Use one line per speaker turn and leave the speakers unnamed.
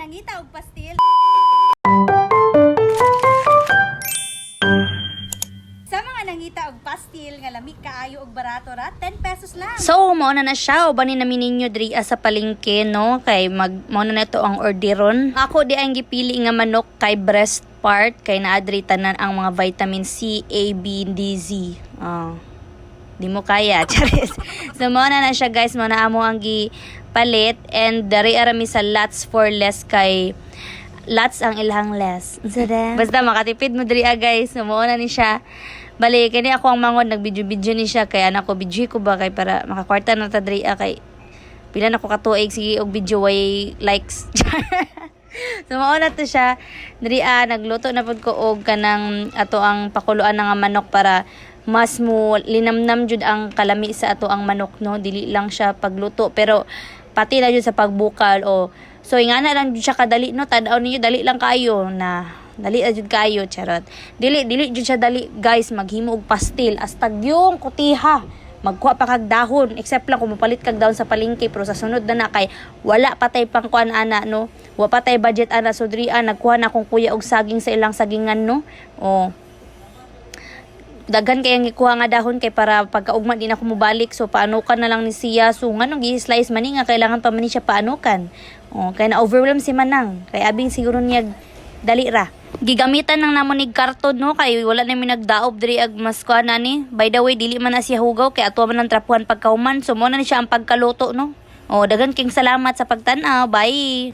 nangita og pastil. Sa mga nangita og pastil nga lami kaayo og barato ra, 10 pesos lang.
So, mauna na siya. O ba ni namin ninyo diri sa palengke, no? Kay mauna na ito ang orderon. Ako di ang gipili nga manok kay breast part. Kay naadri tanan ang mga vitamin C, A, B, D, Z. Di mo kaya, charis. So, mauna na siya, guys. Mauna amo ang gipalit. And dari arami sa lots for less kay lots ang ilhang less. Basta makatipid mo diri guys. So, mauna ni siya. Bali, kani ako ang mangon, nag-video ni siya. Kaya anak ko, video ko ba kay para makakwarta na ta diri kay pila na ko katuig sige og video way likes. So, mauna to siya. Diri nagluto na pud ko og kanang ato ang pakuluan nga manok para mas mo linamnam jud ang kalami sa ato ang manok, no? Dili lang siya pagluto pero pati na jud sa pagbukal o so ingana lang jud siya kadali, no? Tanaw ninyo dali lang kayo na dali jud kayo, charot. Dili jud siya dali, guys. Maghimo og pastil astag yung kutiha. Magkuha pa kag dahon except lang kung mapalit kag dahon sa palengke pero sa sunod na kay wala patay pang kuan ana, no? Wa patay budget ana, so diri nagkuha na akong kuya og saging sa ilang sagingan, no? O daghan kayang ikuha nga dahon kay para pagkaugma din ako mobalik, so paanukan na lang ni siya. So nganong gi-slice man ni nga kailangan pa man ni siya paanukan. O kay na overwhelm si Manang kay abing siguro niya dali ra. Gigamitan nang namon nig karton, no? Kay wala na mi nagdaob diri ag mas kuan ani. By the way, dili man na siya hugaw kay ato man ang trapuhan pagkahuman. So mo na ni siya ang pagkaluto, no? O daghan king salamat sa pagtan-aw. Bye.